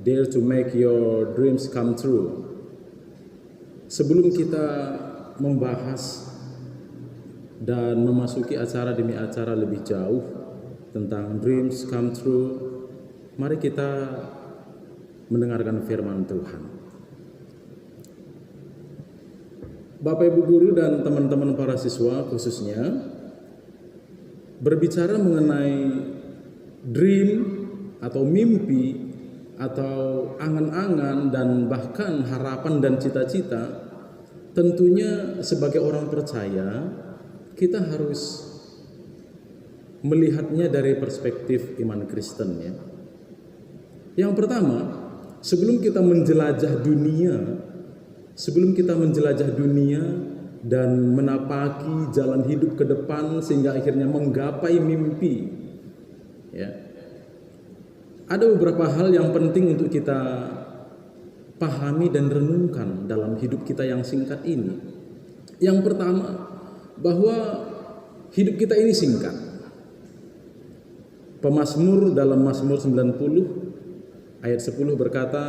dare to make your dreams come true. Sebelum kita membahas dan memasuki acara demi acara lebih jauh tentang dreams come true, mari kita mendengarkan firman Tuhan. Bapak Ibu guru dan teman-teman para siswa khususnya, berbicara mengenai dream atau mimpi atau angan-angan dan bahkan harapan dan cita-cita, tentunya sebagai orang percaya kita harus melihatnya dari perspektif iman Kristen ya. Yang pertama, sebelum kita menjelajah dunia dan menapaki jalan hidup ke depan sehingga akhirnya menggapai mimpi ya, ada beberapa hal yang penting untuk kita pahami dan renungkan dalam hidup kita yang singkat ini. Yang pertama, bahwa hidup kita ini singkat. Pemazmur dalam Mazmur 90 ayat 10 berkata,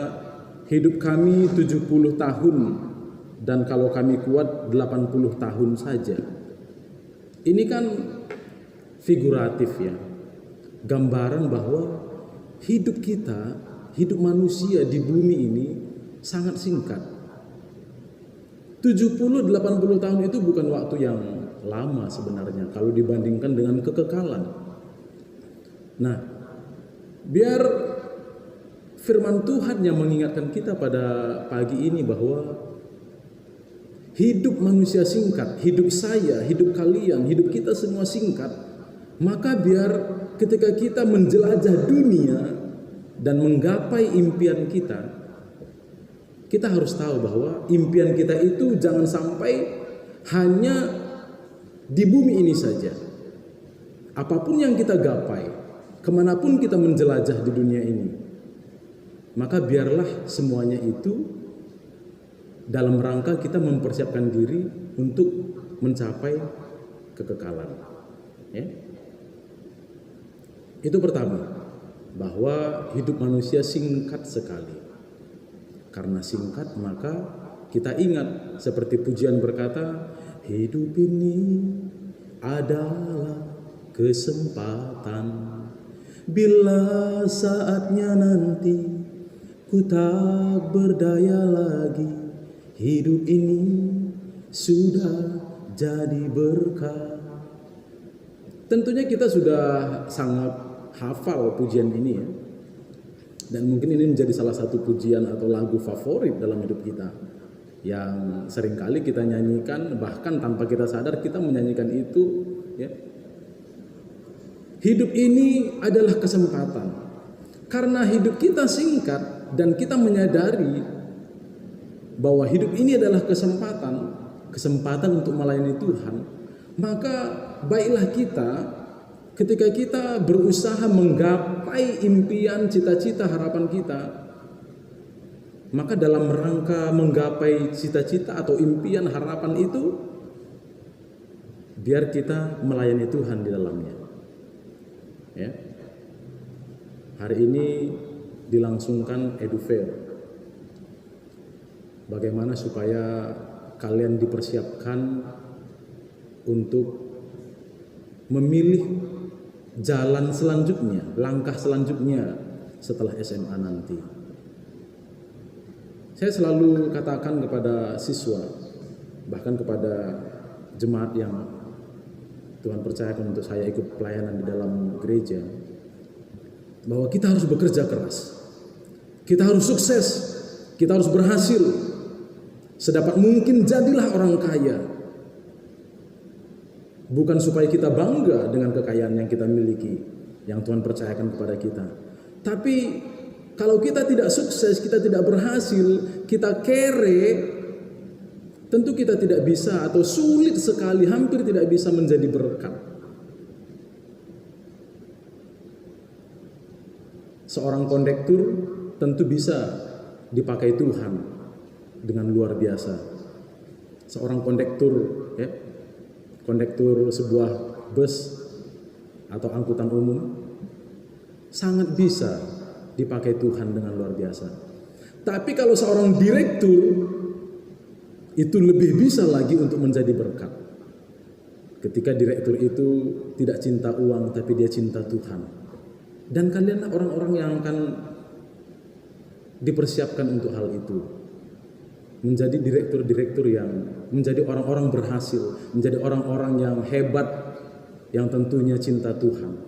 hidup kami 70 tahun dan kalau kami kuat 80 tahun saja. Ini kan figuratif ya, gambaran bahwa hidup kita, hidup manusia di bumi ini sangat singkat. 70-80 tahun itu bukan waktu yang lama sebenarnya kalau dibandingkan dengan kekekalan. Nah, biar firman Tuhan yang mengingatkan kita pada pagi ini bahwa hidup manusia singkat, hidup saya, hidup kalian, hidup kita semua singkat, maka biar ketika kita menjelajah dunia dan menggapai impian kita harus tahu bahwa impian kita itu jangan sampai hanya di bumi ini saja. Apapun yang kita gapai, kemanapun kita menjelajah di dunia ini, maka biarlah semuanya itu dalam rangka kita mempersiapkan diri untuk mencapai kekekalan. Ya. Itu pertama, bahwa hidup manusia singkat sekali. Karena singkat maka kita ingat seperti pujian berkata, hidup ini adalah kesempatan, bila saatnya nanti ku tak berdaya lagi, hidup ini sudah jadi berkah. Tentunya kita sudah sangat hafal pujian ini ya. Dan mungkin ini menjadi salah satu pujian atau lagu favorit dalam hidup kita, yang seringkali kita nyanyikan, bahkan tanpa kita sadar kita menyanyikan itu ya. Hidup ini adalah kesempatan. Karena hidup kita singkat dan kita menyadari bahwa hidup ini adalah kesempatan untuk melayani Tuhan, maka baiklah kita ketika kita berusaha menggapai impian, cita-cita, harapan kita, maka dalam rangka menggapai cita-cita atau impian, harapan itu, biar kita melayani Tuhan di dalamnya. Ya. Hari ini dilangsungkan EduFair. Bagaimana supaya kalian dipersiapkan untuk memilih jalan selanjutnya, langkah selanjutnya setelah SMA nanti. Saya selalu katakan kepada siswa, bahkan kepada jemaat yang Tuhan percayakan untuk saya ikut pelayanan di dalam gereja, bahwa kita harus bekerja keras, kita harus sukses, kita harus berhasil. Sedapat mungkin jadilah orang kaya. Bukan supaya kita bangga dengan kekayaan yang kita miliki, yang Tuhan percayakan kepada kita. Tapi kalau kita tidak sukses, kita tidak berhasil, kita kere, tentu kita tidak bisa atau sulit sekali, hampir tidak bisa menjadi berkat. Seorang kondektur tentu bisa dipakai Tuhan dengan luar biasa. Seorang kondektur ya, kondektur sebuah bus atau angkutan umum sangat bisa dipakai Tuhan dengan luar biasa. Tapi kalau seorang direktur, itu lebih bisa lagi untuk menjadi berkat. Ketika direktur itu tidak cinta uang, tapi dia cinta Tuhan. Dan kalianlah orang-orang yang akan dipersiapkan untuk hal itu. Menjadi direktur-direktur yang menjadi orang-orang berhasil, menjadi orang-orang yang hebat, yang tentunya cinta Tuhan.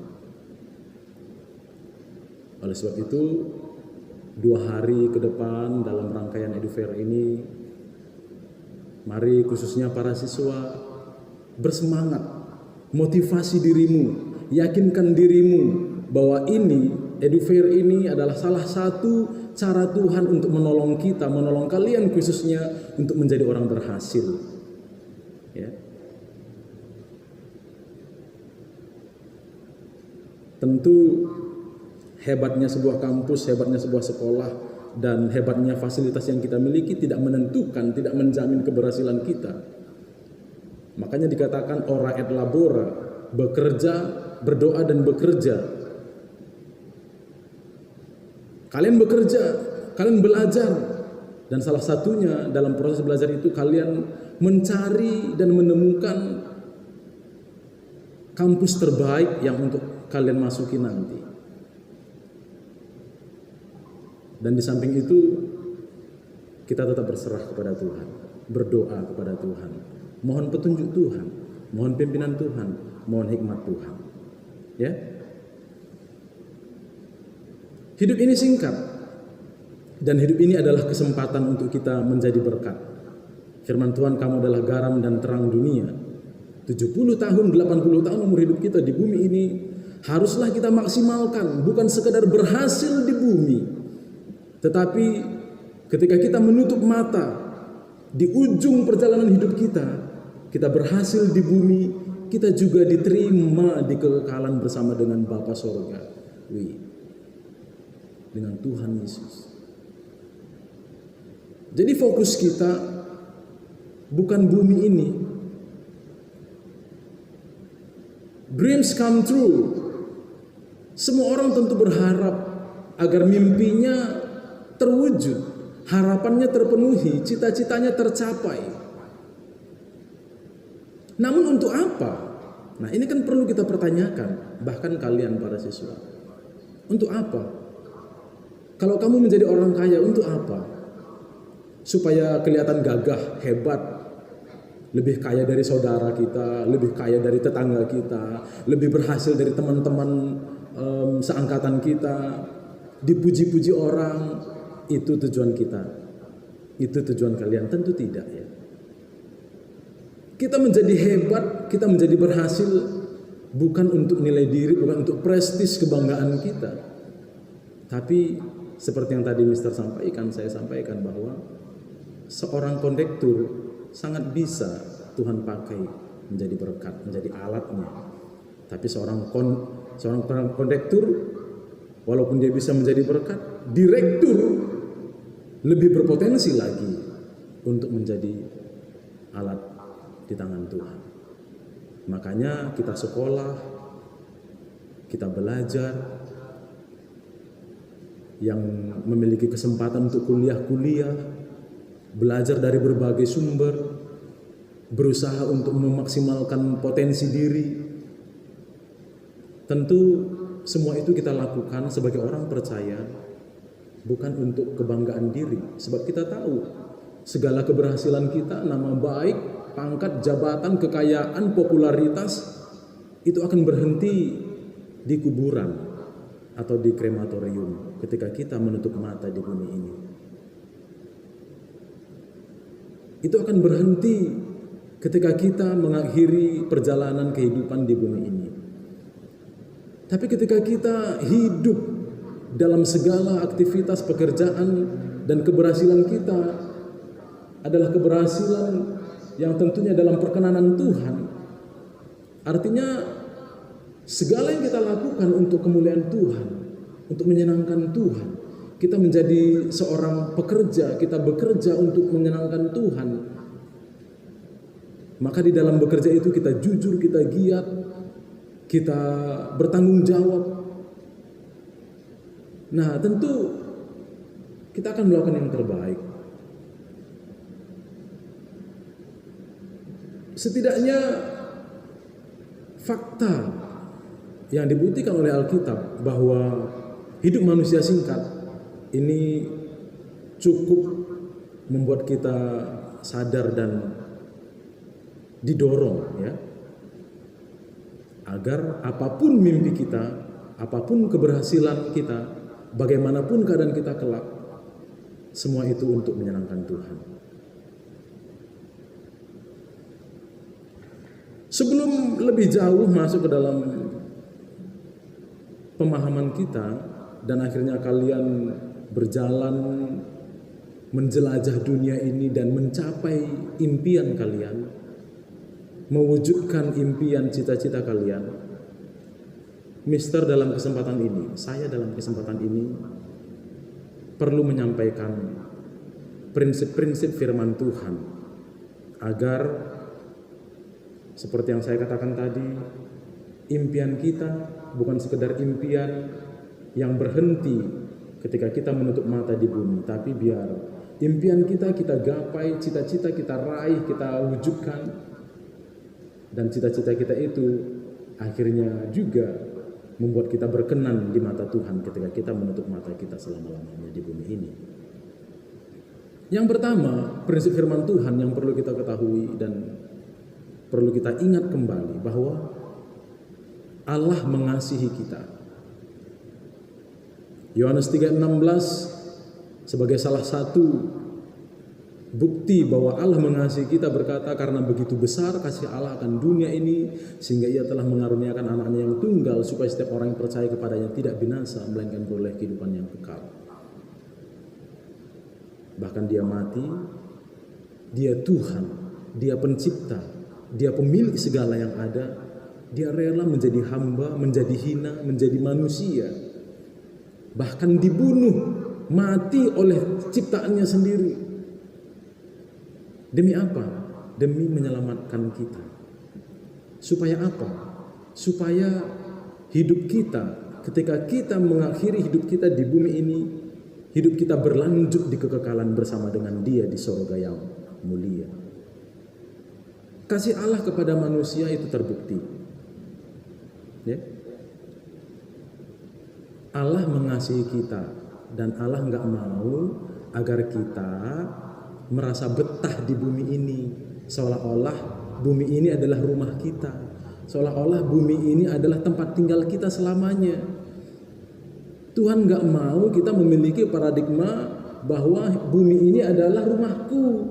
Oleh sebab itu, 2 hari ke depan dalam rangkaian EduFair ini, mari khususnya para siswa bersemangat, motivasi dirimu, yakinkan dirimu bahwa ini EduFair ini adalah salah satu cara Tuhan untuk menolong kita, menolong kalian khususnya untuk menjadi orang berhasil. Ya. Tentu hebatnya sebuah kampus, hebatnya sebuah sekolah, dan hebatnya fasilitas yang kita miliki tidak menentukan, tidak menjamin keberhasilan kita. Makanya dikatakan ora et labora, bekerja, berdoa dan bekerja. Kalian bekerja, kalian belajar, dan salah satunya dalam proses belajar itu kalian mencari dan menemukan kampus terbaik yang untuk kalian masuki nanti. Dan di samping itu kita tetap berserah kepada Tuhan, berdoa kepada Tuhan, mohon petunjuk Tuhan, mohon pimpinan Tuhan, mohon hikmat Tuhan. Ya. Hidup ini singkat, dan hidup ini adalah kesempatan untuk kita menjadi berkat. Firman Tuhan, kamu adalah garam dan terang dunia. 70 tahun, 80 tahun umur hidup kita di bumi ini haruslah kita maksimalkan, bukan sekedar berhasil di bumi, tetapi ketika kita menutup mata di ujung perjalanan hidup kita, kita berhasil di bumi, kita juga diterima di kekekalan bersama dengan Bapa Sorga, dengan Tuhan Yesus. Jadi fokus kita bukan bumi ini. Dreams come true. Semua orang tentu berharap agar mimpinya terwujud, harapannya terpenuhi, cita-citanya tercapai. Namun untuk apa? Nah, ini kan perlu kita pertanyakan, bahkan kalian para siswa. Untuk apa? Kalau kamu menjadi orang kaya, untuk apa? Supaya kelihatan gagah, hebat, lebih kaya dari saudara kita, lebih kaya dari tetangga kita, lebih berhasil dari teman-teman seangkatan kita, dipuji-puji orang. Itu tujuan kita, itu tujuan kalian? Tentu tidak, ya. Kita menjadi hebat, kita menjadi berhasil bukan untuk nilai diri, bukan untuk prestis kebanggaan kita, tapi seperti yang tadi Mister sampaikan, saya sampaikan bahwa seorang kondektur sangat bisa Tuhan pakai menjadi berkat, menjadi alatnya. Tapi seorang kondektur, walaupun dia bisa menjadi berkat, direktur lebih berpotensi lagi untuk menjadi alat di tangan Tuhan. Makanya kita sekolah, kita belajar, yang memiliki kesempatan untuk kuliah, belajar dari berbagai sumber, berusaha untuk memaksimalkan potensi diri. Tentu semua itu kita lakukan sebagai orang percaya, bukan untuk kebanggaan diri. Sebab kita tahu segala keberhasilan kita, nama baik, pangkat, jabatan, kekayaan, popularitas, itu akan berhenti di kuburan atau di krematorium ketika kita menutup mata di bumi ini. Itu akan berhenti ketika kita mengakhiri perjalanan kehidupan di bumi ini. Tapi ketika kita hidup dalam segala aktivitas pekerjaan dan keberhasilan kita adalah keberhasilan yang tentunya dalam perkenanan Tuhan, artinya segala yang kita lakukan untuk kemuliaan Tuhan, untuk menyenangkan Tuhan. Kita menjadi seorang pekerja, kita bekerja untuk menyenangkan Tuhan. Maka di dalam bekerja itu kita jujur, kita giat, kita bertanggung jawab. Nah, tentu kita akan melakukan yang terbaik. Setidaknya fakta yang dibuktikan oleh Alkitab bahwa hidup manusia singkat ini cukup membuat kita sadar dan didorong ya, agar apapun mimpi kita, apapun keberhasilan kita, bagaimanapun keadaan kita kelak, semua itu untuk menyenangkan Tuhan. Sebelum lebih jauh masuk ke dalam pemahaman kita dan akhirnya kalian berjalan menjelajah dunia ini dan mencapai impian kalian, mewujudkan impian cita-cita kalian, Mister dalam kesempatan ini, saya dalam kesempatan ini perlu menyampaikan prinsip-prinsip firman Tuhan agar seperti yang saya katakan tadi, impian kita bukan sekedar impian yang berhenti ketika kita menutup mata di bumi, tapi biar impian kita gapai, cita-cita kita raih, kita wujudkan, dan cita-cita kita itu akhirnya juga membuat kita berkenan di mata Tuhan ketika kita menutup mata kita selama-lamanya di bumi ini. Yang pertama, prinsip firman Tuhan yang perlu kita ketahui dan perlu kita ingat kembali bahwa Allah mengasihi kita. Yohanes 3:16 sebagai salah satu bukti bahwa Allah mengasihi kita berkata, karena begitu besar kasih Allah akan dunia ini sehingga ia telah mengaruniakan anaknya yang tunggal supaya setiap orang yang percaya kepadanya tidak binasa melainkan beroleh kehidupan yang kekal. Bahkan dia mati, dia Tuhan, dia pencipta, dia pemilik segala yang ada, dia rela menjadi hamba, menjadi hina, menjadi manusia, bahkan dibunuh, mati oleh ciptaannya sendiri. Demi apa? Demi menyelamatkan kita. Supaya apa? Supaya hidup kita, ketika kita mengakhiri hidup kita di bumi ini, hidup kita berlanjut di kekekalan bersama dengan Dia di sorga yang mulia. Kasih Allah kepada manusia itu terbukti. Ya. Allah mengasihi kita dan Allah nggak mau agar kita merasa betah di bumi ini, seolah-olah bumi ini adalah rumah kita, seolah-olah bumi ini adalah tempat tinggal kita selamanya. Tuhan nggak mau kita memiliki paradigma bahwa bumi ini adalah rumahku,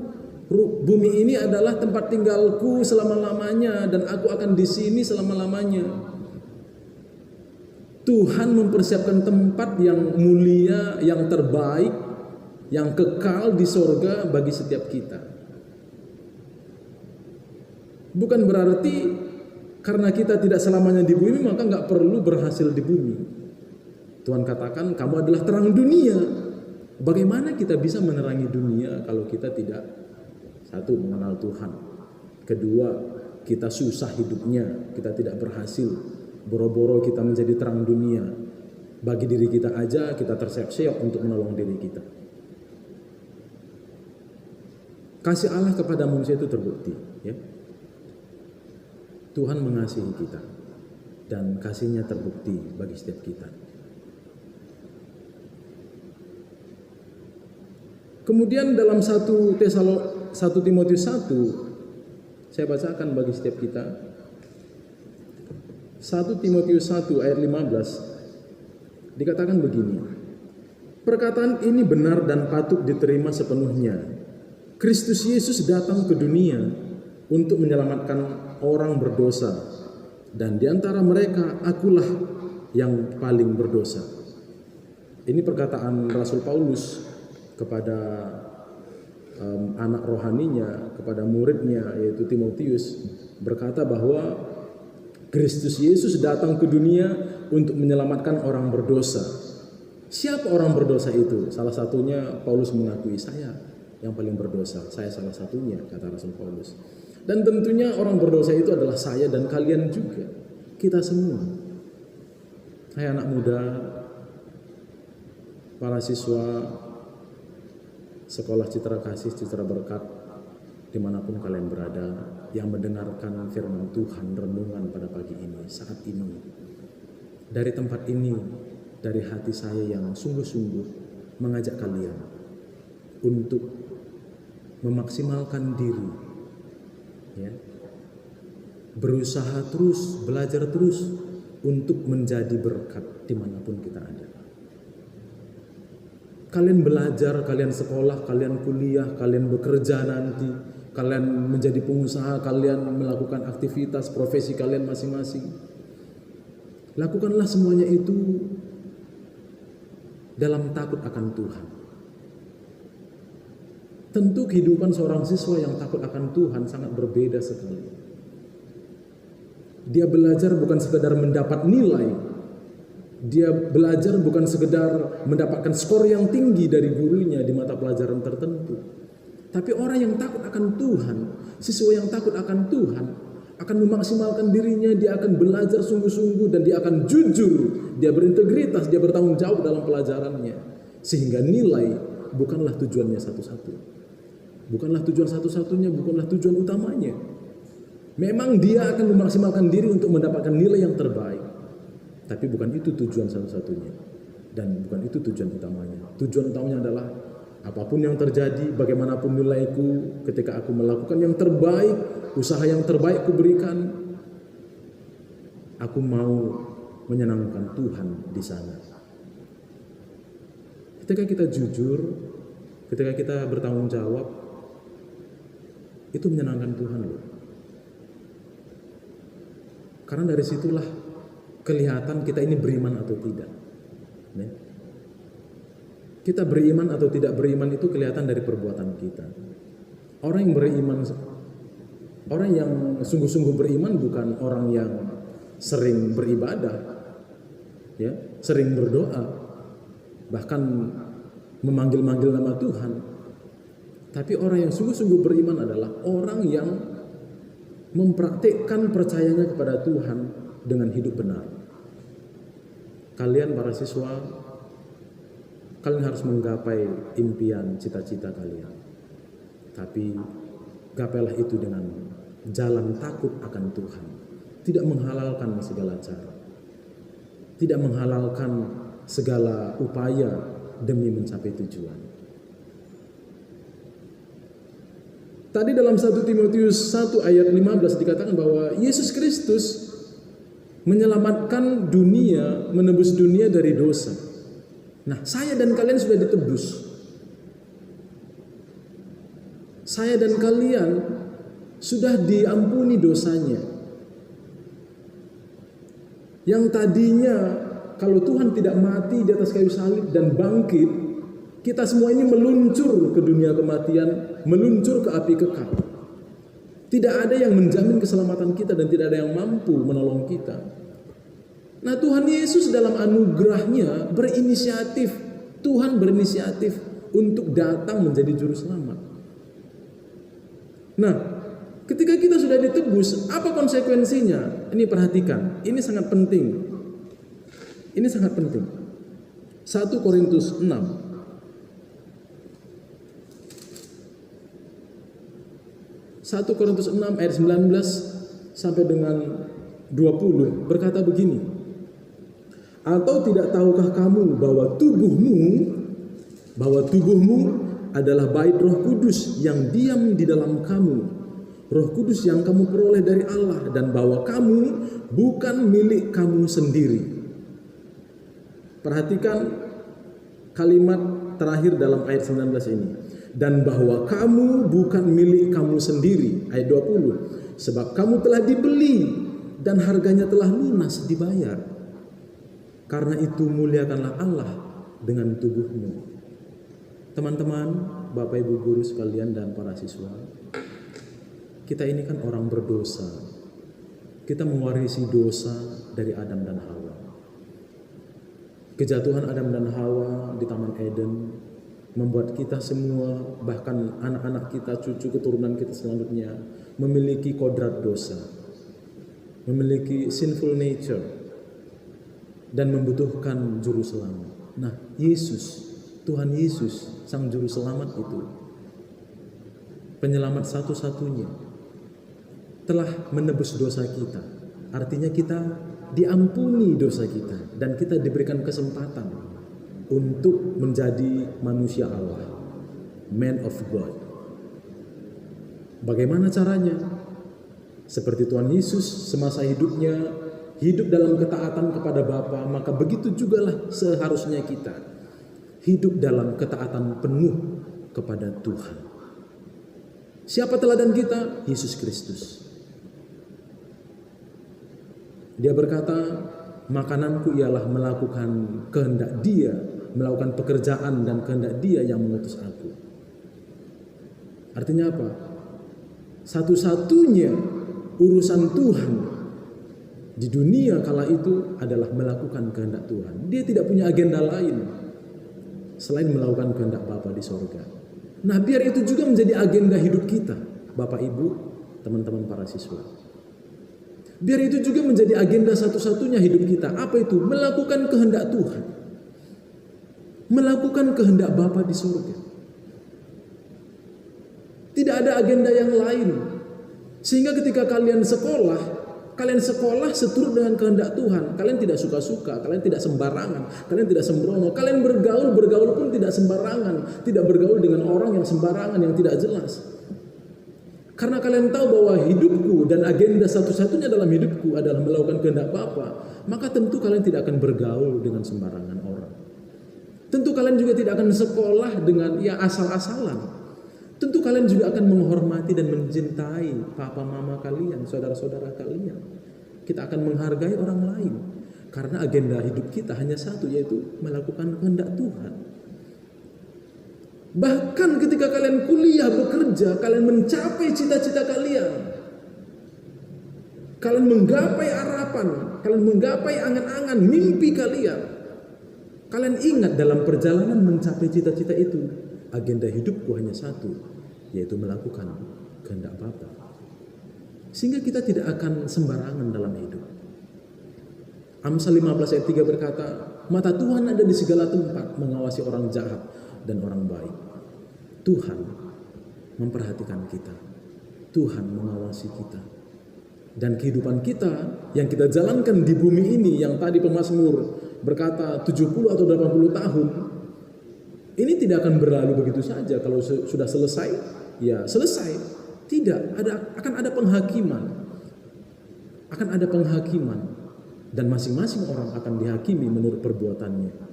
bumi ini adalah tempat tinggalku selama-lamanya dan aku akan di sini selama-lamanya. Tuhan mempersiapkan tempat yang mulia, yang terbaik, yang kekal di sorga bagi setiap kita. Bukan berarti karena kita tidak selamanya di bumi maka nggak perlu berhasil di bumi. Tuhan katakan kamu adalah terang dunia. Bagaimana kita bisa menerangi dunia kalau kita tidak, satu, mengenal Tuhan, kedua, kita susah hidupnya, kita tidak berhasil, boro-boro kita menjadi terang dunia. Bagi diri kita aja kita terseok-seok untuk menolong diri kita. Kasih Allah kepada manusia itu terbukti, ya. Tuhan mengasihi kita dan kasihnya terbukti bagi setiap kita. Kemudian dalam 1 Timotius 1 saya bacakan bagi setiap kita. 1 Timotius 1 ayat 15 dikatakan begini. Perkataan ini benar dan patut diterima sepenuhnya. Kristus Yesus datang ke dunia untuk menyelamatkan orang berdosa, dan di antara mereka akulah yang paling berdosa. Ini perkataan Rasul Paulus kepada anak rohaninya, kepada muridnya yaitu Timotius, berkata bahwa Kristus Yesus datang ke dunia untuk menyelamatkan orang berdosa. Siapa orang berdosa itu? Salah satunya Paulus mengakui, saya yang paling berdosa, saya salah satunya, kata Rasul Paulus. Dan tentunya orang berdosa itu adalah saya dan kalian juga, kita semua. Hai anak muda, para siswa Sekolah Citra Kasih, Citra Berkat, dimanapun kalian berada, yang mendengarkan firman Tuhan renungan pada pagi ini, saat ini. Dari tempat ini, dari hati saya yang sungguh-sungguh mengajak kalian untuk memaksimalkan diri, ya, berusaha terus, belajar terus untuk menjadi berkat dimanapun kita ada. Kalian belajar, kalian sekolah, kalian kuliah, kalian bekerja nanti, kalian menjadi pengusaha, kalian melakukan aktivitas profesi kalian masing-masing. Lakukanlah semuanya itu dalam takut akan Tuhan. Tentu kehidupan seorang siswa yang takut akan Tuhan sangat berbeda sekali. Dia belajar bukan sekedar mendapat nilai. Dia belajar bukan sekedar mendapatkan skor yang tinggi dari gurunya di mata pelajaran tertentu. Tapi orang yang takut akan Tuhan, siswa yang takut akan Tuhan, akan memaksimalkan dirinya, dia akan belajar sungguh-sungguh dan dia akan jujur, dia berintegritas, dia bertanggung jawab dalam pelajarannya. Sehingga nilai bukanlah tujuannya satu-satu. Bukanlah tujuan satu-satunya, bukanlah tujuan utamanya. Memang dia akan memaksimalkan diri untuk mendapatkan nilai yang terbaik. Tapi bukan itu tujuan satu-satunya. Dan bukan itu tujuan utamanya. Tujuan utamanya adalah apapun yang terjadi, bagaimanapun nilaiku, ketika aku melakukan yang terbaik, usaha yang terbaik kuberikan, aku mau menyenangkan Tuhan di sana. Ketika kita jujur, ketika kita bertanggung jawab, itu menyenangkan Tuhan loh. Karena dari situlah kelihatan kita ini beriman atau tidak. Kita beriman atau tidak beriman itu kelihatan dari perbuatan kita. Orang yang beriman, orang yang sungguh-sungguh beriman bukan orang yang sering beribadah, ya, sering berdoa, bahkan memanggil-manggil nama Tuhan. Tapi orang yang sungguh-sungguh beriman adalah orang yang mempraktikkan percayanya kepada Tuhan dengan hidup benar. Kalian para siswa, kalian harus menggapai impian, cita-cita kalian. Tapi gapailah itu dengan jalan takut akan Tuhan. Tidak menghalalkan segala cara. Tidak menghalalkan segala upaya demi mencapai tujuan. Tadi dalam 1 Timotius 1 ayat 15 dikatakan bahwa Yesus Kristus menyelamatkan dunia, menebus dunia dari dosa. Nah, saya dan kalian sudah ditebus. Saya dan kalian sudah diampuni dosanya. Yang tadinya kalau Tuhan tidak mati di atas kayu salib dan bangkit, kita semua ini meluncur ke dunia kematian, meluncur ke api kekal. Tidak ada yang menjamin keselamatan kita dan tidak ada yang mampu menolong kita. Nah, Tuhan Yesus dalam anugerahnya berinisiatif. Tuhan berinisiatif untuk datang menjadi juru selamat. Nah, ketika kita sudah ditebus, apa konsekuensinya? Ini perhatikan, ini sangat penting. Ini sangat penting. 1 Korintus 6. 1 Korintus 6 ayat 19 sampai dengan 20 berkata begini. Atau tidak tahukah kamu bahwa tubuhmu adalah bait Roh Kudus yang diam di dalam kamu. Roh Kudus yang kamu peroleh dari Allah dan bahwa kamu bukan milik kamu sendiri. Perhatikan kalimat terakhir dalam ayat 19 ini. Dan bahwa kamu bukan milik kamu sendiri. Ayat 20. Sebab kamu telah dibeli dan harganya telah lunas dibayar. Karena itu muliakanlah Allah dengan tubuhmu. Teman-teman, Bapak Ibu guru sekalian dan para siswa, kita ini kan orang berdosa. Kita mewarisi dosa dari Adam dan Hawa. Kejatuhan Adam dan Hawa di Taman Eden membuat kita semua, bahkan anak-anak kita, cucu keturunan kita selanjutnya, memiliki kodrat dosa, memiliki sinful nature, dan membutuhkan juru selamat. Nah, Yesus Tuhan Yesus, Sang Juru Selamat itu, penyelamat satu-satunya, telah menebus dosa kita. Artinya kita diampuni dosa kita dan kita diberikan kesempatan untuk menjadi manusia Allah, man of God. Bagaimana caranya? Seperti Tuhan Yesus semasa hidupnya hidup dalam ketaatan kepada Bapa, maka begitu jugalah seharusnya kita hidup dalam ketaatan penuh kepada Tuhan. Siapa teladan kita? Yesus Kristus. Dia berkata, makananku ialah melakukan kehendak Dia, melakukan pekerjaan dan kehendak Dia yang mengutus aku. Artinya apa? Satu-satunya urusan Tuhan di dunia kala itu adalah melakukan kehendak Tuhan. Dia tidak punya agenda lain selain melakukan kehendak Bapa di sorga. Nah, biar itu juga menjadi agenda hidup kita, Bapak Ibu, teman-teman para siswa. Biar itu juga menjadi agenda satu-satunya hidup kita. Apa itu? Melakukan kehendak Tuhan. Melakukan kehendak Bapa di surga. Tidak ada agenda yang lain. Sehingga ketika kalian sekolah seturut dengan kehendak Tuhan. Kalian tidak suka-suka, kalian tidak sembarangan, kalian tidak sembrono. Kalian bergaul pun tidak sembarangan. Tidak bergaul dengan orang yang sembarangan, yang tidak jelas. Karena kalian tahu bahwa hidupku dan agenda satu-satunya dalam hidupku adalah melakukan kehendak Bapa, maka tentu kalian tidak akan bergaul dengan sembarangan orang. Tentu kalian juga tidak akan sekolah dengan asal-asalan. Tentu kalian juga akan menghormati dan mencintai papa mama kalian, saudara-saudara kalian. Kita akan menghargai orang lain. Karena agenda hidup kita hanya satu, yaitu melakukan kehendak Tuhan. Bahkan ketika kalian kuliah, bekerja, kalian mencapai cita-cita kalian. Kalian menggapai harapan, kalian menggapai angan-angan, mimpi kalian. Kalian ingat dalam perjalanan mencapai cita-cita itu, agenda hidupku hanya satu, yaitu melakukan kehendak Bapa. Sehingga kita tidak akan sembarangan dalam hidup. Amsal 15 ayat 3 berkata, mata Tuhan ada di segala tempat, mengawasi orang jahat dan orang baik. Tuhan memperhatikan kita. Tuhan mengawasi kita. Dan kehidupan kita yang kita jalankan di bumi ini, yang tadi pemazmur berkata 70 atau 80 tahun, ini tidak akan berlalu begitu saja. Kalau sudah selesai, ya selesai. Tidak, akan ada penghakiman. Akan ada penghakiman. Dan masing-masing orang akan dihakimi menurut perbuatannya.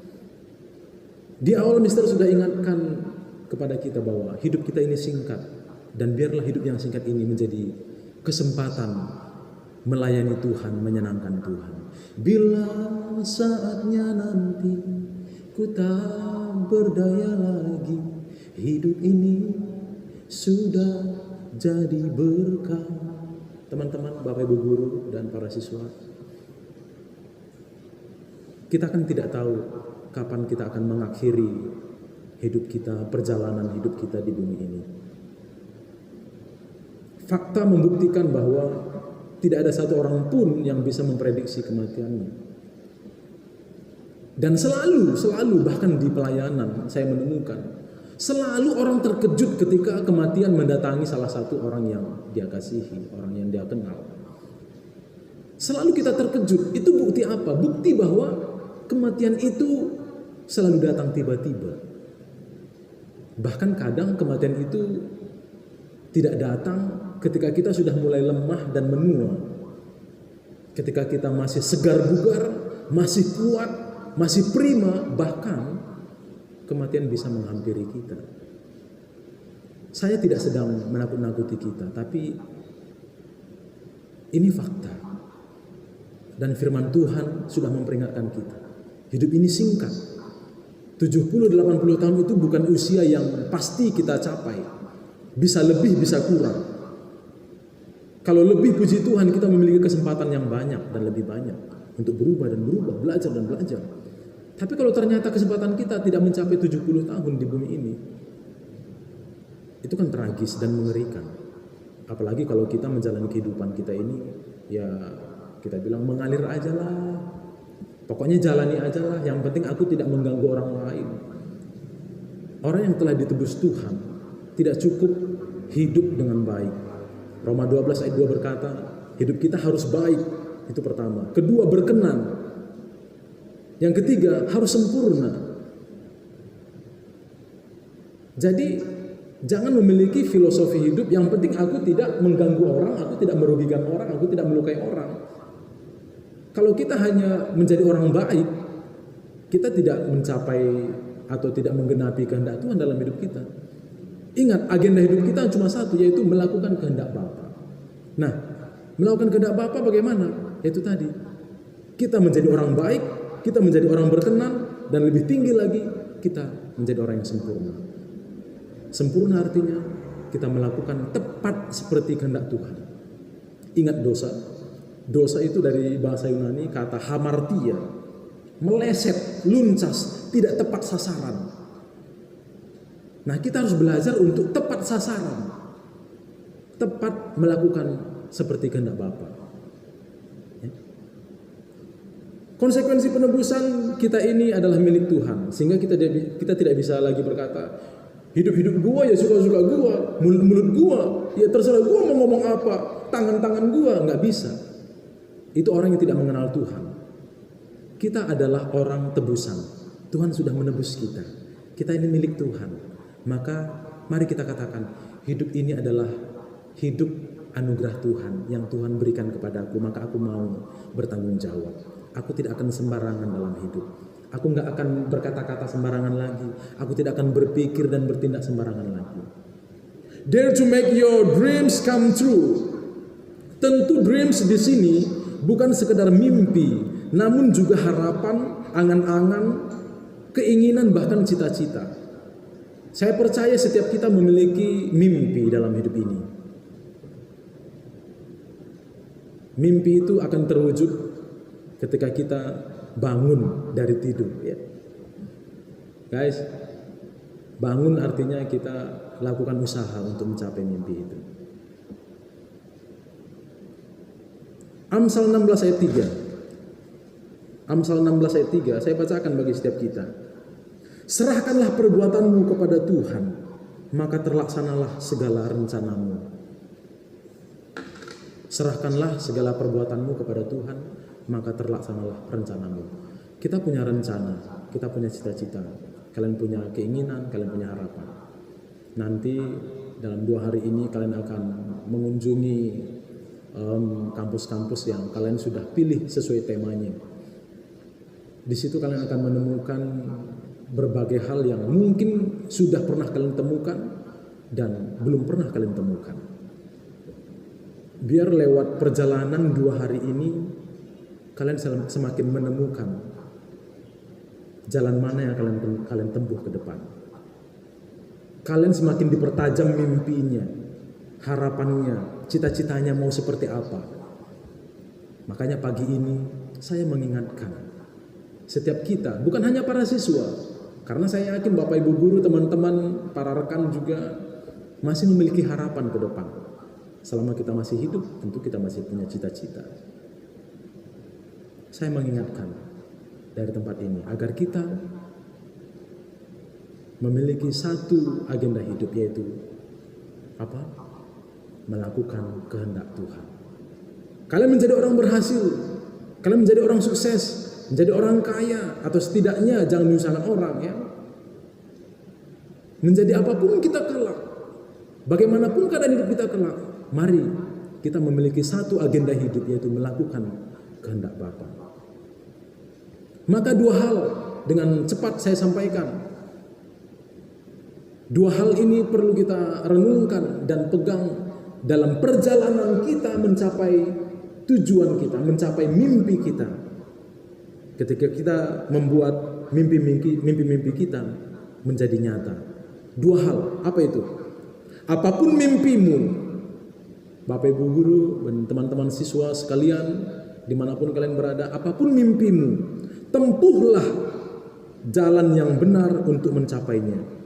Di awal Mister sudah ingatkan kepada kita bahwa hidup kita ini singkat. Dan biarlah hidup yang singkat ini menjadi kesempatan melayani Tuhan, menyenangkan Tuhan. Bila saatnya nanti ku tak berdaya lagi, hidup ini sudah jadi berkah. Teman-teman, Bapak Ibu guru dan para siswa, kita kan tidak tahu kapan kita akan mengakhiri hidup kita, perjalanan hidup kita di bumi ini. Fakta membuktikan bahwa tidak ada satu orang pun yang bisa memprediksi kematiannya. Dan selalu bahkan di pelayanan saya menemukan, selalu orang terkejut ketika kematian mendatangi salah satu orang yang dia kasihi, orang yang dia kenal. Selalu kita terkejut. Itu bukti apa? Bukti bahwa kematian itu selalu datang tiba-tiba. Bahkan kadang kematian itu tidak datang ketika kita sudah mulai lemah dan menua. Ketika kita masih segar bugar, masih kuat, masih prima, bahkan kematian bisa menghampiri kita. Saya tidak sedang menakut-nakuti kita, tapi ini fakta. Dan firman Tuhan sudah memperingatkan kita. Hidup ini singkat. 70-80 tahun itu bukan usia yang pasti kita capai. Bisa lebih, bisa kurang. Kalau lebih, puji Tuhan, kita memiliki kesempatan yang banyak dan lebih banyak untuk berubah dan berubah, belajar dan belajar. Tapi kalau ternyata kesempatan kita tidak mencapai 70 tahun di bumi ini, itu kan tragis dan mengerikan. Apalagi kalau kita menjalani kehidupan kita ini, ya kita bilang mengalir aja lah. Pokoknya jalani aja lah, yang penting aku tidak mengganggu orang lain. Orang yang telah ditebus Tuhan tidak cukup hidup dengan baik. Roma 12 ayat 2 berkata, hidup kita harus baik. Itu pertama. Kedua, berkenan. Yang ketiga, harus sempurna. Jadi jangan memiliki filosofi hidup yang penting aku tidak mengganggu orang, aku tidak merugikan orang, aku tidak melukai orang. Kalau kita hanya menjadi orang baik, kita tidak mencapai atau tidak menggenapi kehendak Tuhan dalam hidup kita. Ingat, agenda hidup kita cuma satu, yaitu melakukan kehendak Bapa. Nah, melakukan kehendak Bapa bagaimana? Yaitu tadi, kita menjadi orang baik, kita menjadi orang berkenan, dan lebih tinggi lagi, kita menjadi orang yang sempurna. Sempurna artinya kita melakukan tepat seperti kehendak Tuhan. Ingat dosa. Dosa itu dari bahasa Yunani kata hamartia, meleset, luncas, tidak tepat sasaran. Nah, kita harus belajar untuk tepat sasaran, tepat melakukan seperti kehendak Bapa. Ya. Konsekuensi penebusan kita ini adalah milik Tuhan, sehingga kita tidak bisa lagi berkata, hidup-hidup gua ya suka-suka gua, mulut-mulut gua ya terserah gua mau ngomong apa, tangan-tangan gua, nggak bisa. Itu orang yang tidak mengenal Tuhan. Kita adalah orang tebusan. Tuhan sudah menebus kita. Kita ini milik Tuhan. Maka mari kita katakan, hidup ini adalah hidup anugerah Tuhan yang Tuhan berikan kepadaku, maka aku mau bertanggung jawab. Aku tidak akan sembarangan dalam hidup. Aku nggak akan berkata-kata sembarangan lagi. Aku tidak akan berpikir dan bertindak sembarangan lagi. Dare to make your dreams come true. Tentu dreams di sini bukan sekedar mimpi, namun juga harapan, angan-angan, keinginan, bahkan cita-cita. Saya percaya setiap kita memiliki mimpi dalam hidup ini. Mimpi itu akan terwujud ketika kita bangun dari tidur. Ya. Guys, bangun artinya kita lakukan usaha untuk mencapai mimpi itu. Amsal 16 ayat 3. Amsal 16 ayat 3 saya bacakan bagi setiap kita. Serahkanlah perbuatanmu kepada Tuhan, maka terlaksanalah segala rencanamu. Serahkanlah segala perbuatanmu kepada Tuhan, maka terlaksanalah rencanamu. Kita punya rencana, kita punya cita-cita. Kalian punya keinginan, kalian punya harapan. Nanti dalam 2 hari ini kalian akan mengunjungi kampus-kampus yang kalian sudah pilih sesuai temanya. Di situ kalian akan menemukan berbagai hal yang mungkin sudah pernah kalian temukan dan belum pernah kalian temukan. Biar lewat perjalanan 2 hari ini kalian semakin menemukan jalan mana yang kalian tempuh ke depan. Kalian semakin dipertajam mimpinya, harapannya, cita-citanya mau seperti apa. Makanya pagi ini saya mengingatkan setiap kita, bukan hanya para siswa, karena saya yakin Bapak Ibu guru, teman-teman, para rekan juga masih memiliki harapan ke depan. Selama kita masih hidup, tentu kita masih punya cita-cita. Saya mengingatkan dari tempat ini agar kita memiliki satu agenda hidup, yaitu apa? Melakukan kehendak Tuhan. Kalian menjadi orang berhasil, kalian menjadi orang sukses, menjadi orang kaya, atau setidaknya jangan menyusahkan orang ya. Menjadi apapun kita kelak, bagaimanapun keadaan hidup kita kelak, mari kita memiliki satu agenda hidup, yaitu melakukan kehendak Bapa. Maka 2 hal dengan cepat saya sampaikan. 2 hal ini perlu kita renungkan dan pegang dalam perjalanan kita mencapai tujuan kita, mencapai mimpi kita. Ketika kita membuat mimpi-mimpi kita menjadi nyata. 2 hal, apa itu? Apapun mimpimu, Bapak Ibu guru dan teman-teman siswa sekalian, dimanapun kalian berada, apapun mimpimu, tempuhlah jalan yang benar untuk mencapainya.